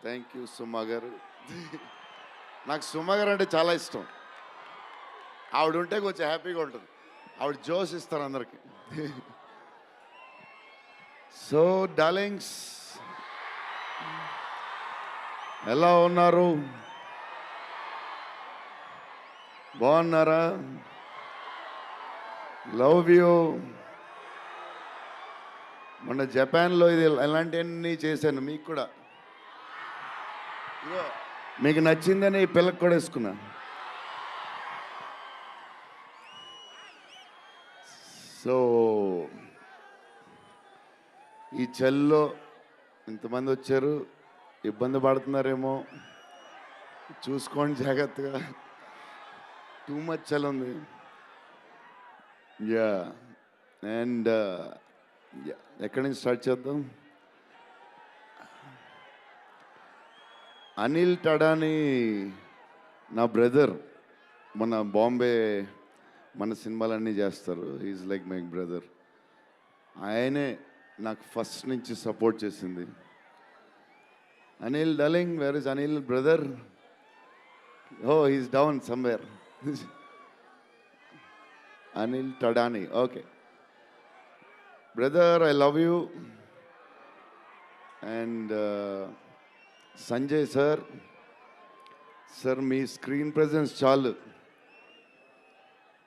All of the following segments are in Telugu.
థ్యాంక్ యూ సుమా గారు. నాకు సుమా గారు అంటే చాలా ఇష్టం. ఆవిడ ఉంటే కొంచెం హ్యాపీగా ఉంటుంది. ఆవిడ జోష్ ఇస్తారు అందరికి. సో డార్లింగ్స్, ఎలా ఉన్నారు? బాగున్నారా? Love you. మొన్న జపాన్లో ఇది ఇలాంటివన్నీ చేశాను మీకు కూడా. ఇగో మీకు నచ్చిందని ఈ పిల్లకి కూడా వేసుకున్నా. సో ఈ చలిలో ఇంతమంది వచ్చారు, ఇబ్బంది పడుతున్నారేమో, చూసుకోండి జాగ్రత్తగా. టూ మచ్ చలి ఉంది. యా అండ్ ఎక్కడి నుంచి స్టార్ట్ చేద్దాం? అనిల్ టడాని నా బ్రదర్. మన బాంబే మన సినిమాలన్నీ చేస్తారు. Is like my brother. ఆయనే నాకు ఫస్ట్ నుంచి సపోర్ట్ చేసింది. Anil darling, where is Anil brother? Oh he's down somewhere. Anil Thadani, okay brother, I love you. And Sanjay sir, sir మీ స్క్రీన్ ప్రెజెన్స్ చాలు.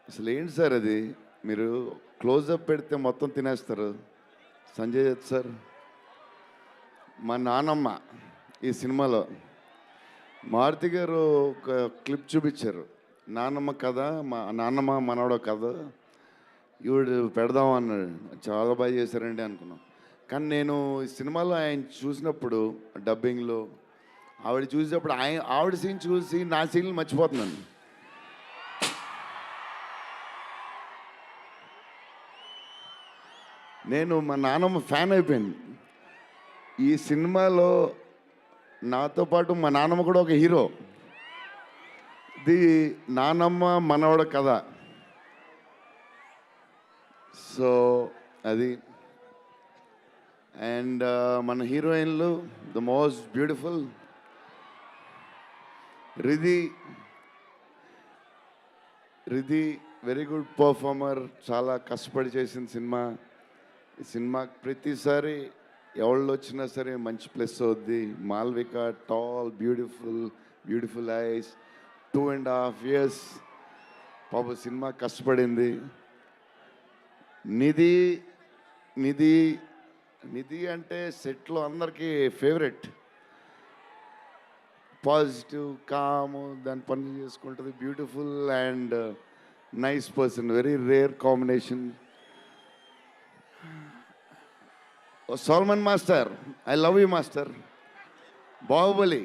అసలు ఏంటి సార్ అది? మీరు క్లోజప్ పెడితే మొత్తం తినేస్తారు. సంజయ్ దత్ సార్, మా నానమ్మ ఈ సినిమాలో మారుతి గారు ఒక క్లిప్ చూపించారు. నానమ్మ కథ, మా నాన్నమ్మ మనవడో కథ, ఈవిడు పెడదాం అన్నాడు. చాలా బాగా చేశారండి అనుకున్నాం. కానీ నేను ఈ సినిమాలో ఆయన చూసినప్పుడు డబ్బింగ్లో ఆవిడ చూసినప్పుడు ఆవిడ సీన్ చూసి నా సీన్లు మర్చిపోతున్నాను. నేను మా నాన్నమ్మ ఫ్యాన్ అయిపోయాను. ఈ సినిమాలో నాతో పాటు మా నాన్నమ్మ కూడా ఒక హీరో. ఇది నానమ్మ మనవడ కథ. సో అది. అండ్ మన హీరోయిన్లు the most beautiful Riddhi. Very good performer. చాలా కష్టపడి చేసిన సినిమా. ఈ సినిమాకి ప్రతిసారి ఎవళ్ళు వచ్చినా సరే మంచి ప్లస్ అవుద్ది. Malvika, tall, beautiful eyes, 2.5 years పాప సినిమా కష్టపడింది. నిధి అంటే సెట్లో అందరికీ ఫేవరెట్. పాజిటివ్, కామ్, దాని పని చేసుకుంటుంది. Beautiful and nice person. Very rare combination. Salman master, I love you master. Baahubali,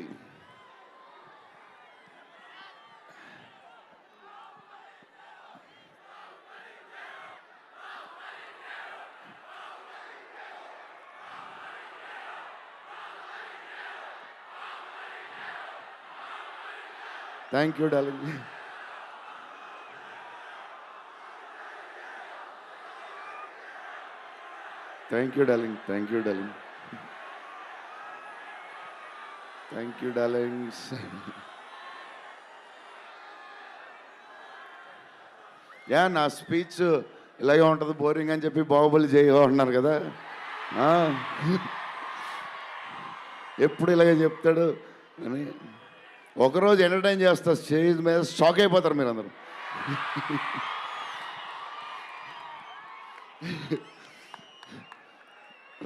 thank you darling. Thank you darling. Darlings. Yeah, నా స్పీచ్ ఇలాగే ఉంటుంది బోరింగ్ అని చెప్పి బాహుబలి చేయమన్నారు కదా. ఎప్పుడు ఇలాగే చెప్తాడు అని ఒకరోజు ఎంటర్టైన్ చేస్తా. స్టేజ్ మీద షాక్ అయిపోతారు మీరు అందరూ.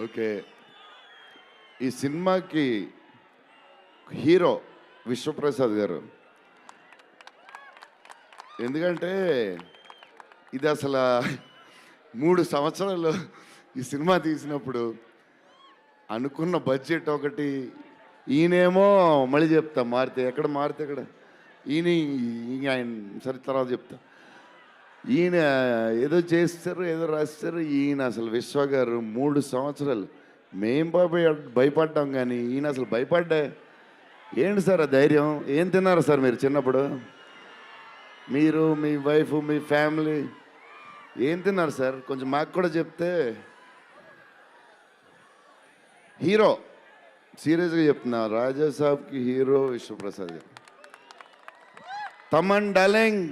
ఓకే, ఈ సినిమాకి హీరో విశ్వప్రసాద్ గారు. ఎందుకంటే ఇది అసలు 3 సంవత్సరాలు ఈ సినిమా తీసినప్పుడు అనుకున్న బడ్జెట్ ఒకటి. ఈయనేమో మళ్ళీ చెప్తా మారితే ఎక్కడ ఈయన ఆయన సరే తర్వాత చెప్తా. ఈయన ఏదో చేస్తారు, ఏదో రాస్తారు. ఈయన అసలు విశ్వ గారు 3 సంవత్సరాలు మేం భయపడ్డాం, కానీ ఈయన అసలు భయపడ్డా. ఏంటి సార్ ఆ ధైర్యం? ఏం తిన్నారు సార్ మీరు చిన్నప్పుడు? మీరు, మీ వైఫ్, మీ ఫ్యామిలీ ఏం తిన్నారు సార్? కొంచెం మాకు కూడా చెప్తే. హీరో సీరియస్గా చెప్తున్నా, రాజా సాబ్కి హీరో విశ్వప్రసాద్ గారు. తమన్ డార్లింగ్,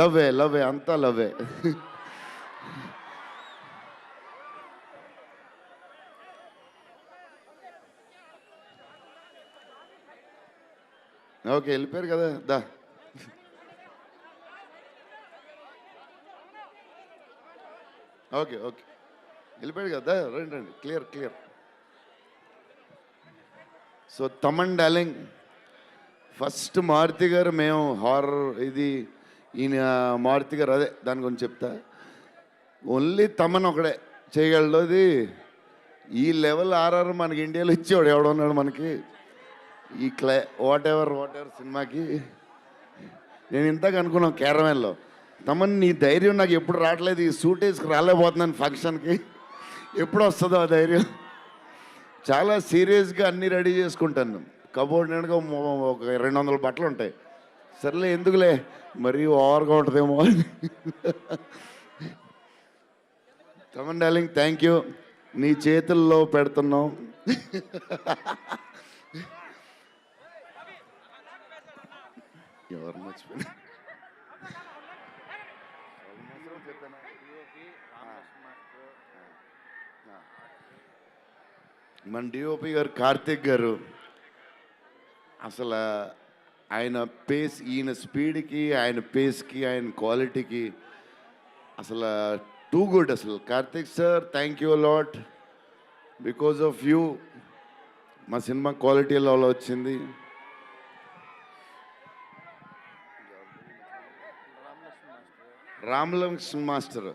లవ్వే లవ్వే అంతా లవ్వే. ఓకే, వెళ్ళిపోయారు కదా, దా. ఓకే ఓకే, వెళ్ళిపోయాడు కదా, రండి రండి, clear clear. So Thaman darling, first Maruthi garu, మేము హారర్ ఇది ఈయన మారుతి గారు, అదే దాని గురించి చెప్తా. ఓన్లీ తమన్ ఒకడే చేయగలడు అది. ఈ లెవెల్ ఆర్ఆర్ మనకి ఇండియాలో ఇచ్చేవాడు ఎవడున్నాడు మనకి ఈ వాట్ ఎవర్ సినిమాకి. నేను ఇంతకు అనుకున్నాను క్యారవాన్లో, తమన్ నీ ధైర్యం నాకు ఎప్పుడు రావట్లేదు, ఈ సూట్ వేసుకు రాలేకపోతున్నాను ఫంక్షన్కి, ఎప్పుడు వస్తుందో ఆ ధైర్యం. చాలా సీరియస్గా అన్నీ రెడీ చేసుకుంటాను. కబోర్డ్ నిండుగా ఒక 200 బట్టలు ఉంటాయి. సర్లే ఎందుకులే, మరీ ఓవర్గా ఉంటుందేమో అని. తమన్ డార్లింగ్, థ్యాంక్ యూ, నీ చేతుల్లో పెడుతున్నాం. ఎవరు మర్చిపోయినా మన డిఓపి గారు కార్తిక్ గారు, అసలు ఆయన పేస్, ఈయన స్పీడ్కి, ఆయన పేస్కి, ఆయన క్వాలిటీకి అసలు టూ గుడ్. అసలు Karthik sir, thank you lot, because of you మా సినిమా క్వాలిటీ లెవెల్ వచ్చింది. రామలక్ష్మణ్ మాస్టర్,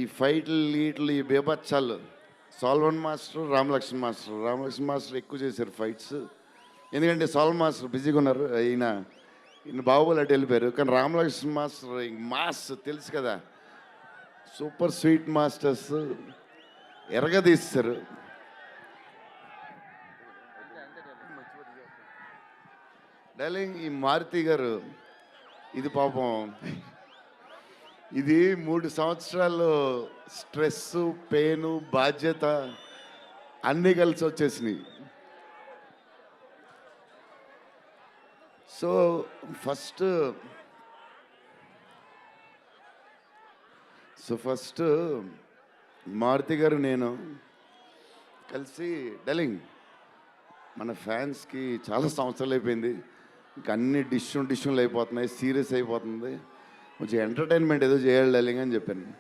ఈ ఫైట్లు వీటిలు ఈ బేబచ్చాలు, సాల్వన్ మాస్టర్, రామలక్ష్మణ్ మాస్టర్ ఎక్కువ చేశారు ఫైట్స్. ఎందుకంటే సాల్వన్ మాస్టర్ బిజీగా ఉన్నారు, ఈయన బాహుబలి అటు వెళ్ళిపోయారు. కానీ రామలక్ష్మణ్ మాస్టర్ మాస్ తెలుసు కదా, సూపర్ స్వీట్ మాస్టర్స్ ఎరగదీస్తారు. డార్లింగ్, ఈ మారుతి గారు ఇది పాపం, ఇది 3 సంవత్సరాలు స్ట్రెస్, పెయిన్, బాధ్యత అన్నీ కలిసి వచ్చేసినాయి. సో ఫస్ట్ మారుతి గారు నేను కలిసి, డార్లింగ్ మన ఫ్యాన్స్కి చాలా సంవత్సరాలు అయిపోయింది, ఇంకా అన్ని డిష్యూలు అయిపోతున్నాయి, సీరియస్ అయిపోతుంది, కొంచెం ఎంటర్టైన్మెంట్ ఏదో చేయాలి డార్లింగ్ అని చెప్పాను.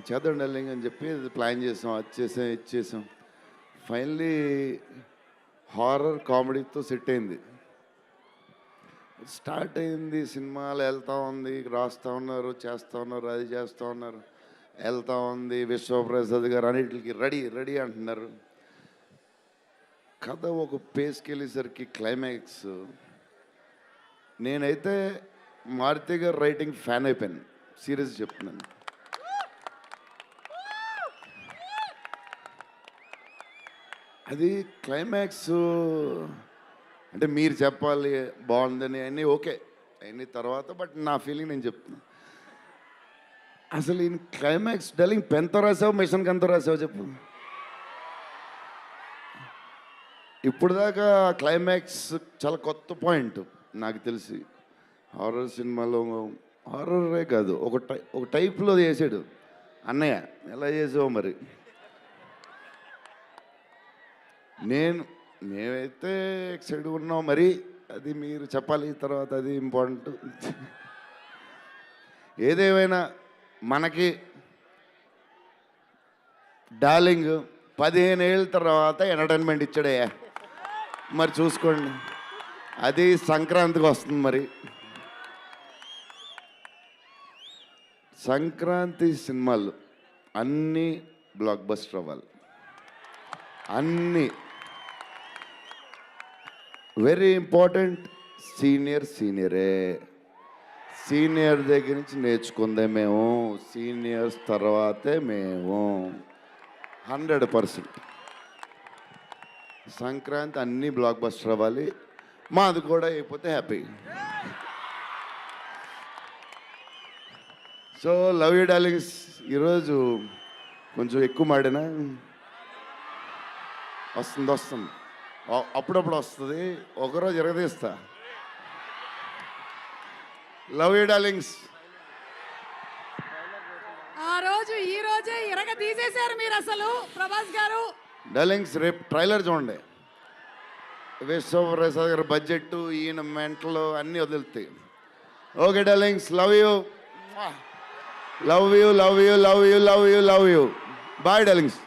చేద్దాం డార్లింగ్ అని చెప్పి ప్లాన్ చేసాం, అది చేసాం. ఫైనలీ హారర్ కామెడీతో సెట్ అయింది. స్టార్ట్ అయింది, సినిమాలు వెళ్తూ ఉంది, రాస్తూ ఉన్నారు, చేస్తూ ఉన్నారు, అది చేస్తూ ఉన్నారు, వెళ్తూ ఉంది. విశ్వప్రసాద్ గారు అన్నిటికి రెడీ రెడీ అంటున్నారు. కథ ఒక పేస్కి వెళ్ళేసరికి క్లైమాక్స్, నేనైతే మారుతి గారు రైటింగ్ ఫ్యాన్ అయిపోయాను, సీరియస్ చెప్తున్నాను. అది క్లైమాక్స్ అంటే మీరు చెప్పాలి బాగుందని అన్నీ ఓకే అన్ని తర్వాత, బట్ నా ఫీలింగ్ నేను చెప్తున్నా. అసలు ఈయన క్లైమాక్స్ డార్లింగ్ పెన్తో రాసావు, మిషన్కి ఎంతో రాసావు చెప్పు. ఇప్పుడు దాకా క్లైమాక్స్ చాలా కొత్త పాయింట్ నాకు తెలిసి. హారర్ సినిమాలో హారరే కాదు, ఒక టైప్లో చేసాడు అన్నయ్య. ఎలా చేసావు మరి? మేమైతే ఎక్సైడ్ ఉన్నాం, మరి అది మీరు చెప్పాలి తర్వాత, అది ఇంపార్టెంట్. ఏదేమైనా మనకి డార్లింగ్ 15 ఏళ్ళ తర్వాత ఎంటర్టైన్మెంట్ ఇచ్చాడే, మరి చూసుకోండి, అది సంక్రాంతికి వస్తుంది. మరి సంక్రాంతి సినిమాలు అన్నీ బ్లాక్ బస్టర్ అవ్వాలి, అన్నీ. Very important, సీనియరే. సీనియర్ దగ్గర నుంచి నేర్చుకుందే మేము, సీనియర్స్ తర్వాతే మేము. 100% సంక్రాంతి అన్నీ బ్లాక్ బస్టర్ అవ్వాలి, మాది కూడా అయిపోతే happy. So love you darlings ఈరోజు కొంచెం ఎక్కువ మాడినా వస్తుంది అప్పుడప్పుడు వస్తుంది, ఒకరోజు ఎరగదీస్తా. Love you darlings. ఆ రోజు ఈ రోజే ఇరగ తీసేశారు మీరు అసలు ప్రభాస్ గారు. డార్లింగ్స్ రేపు ట్రైలర్ చూడండి. విశ్వప్రసాద్ గారి బడ్జెట్, ఈయన మెంటలు అన్నీ వదులుతాయి. Okay darlings, love you love you love you love you love you love you. Bye darlings.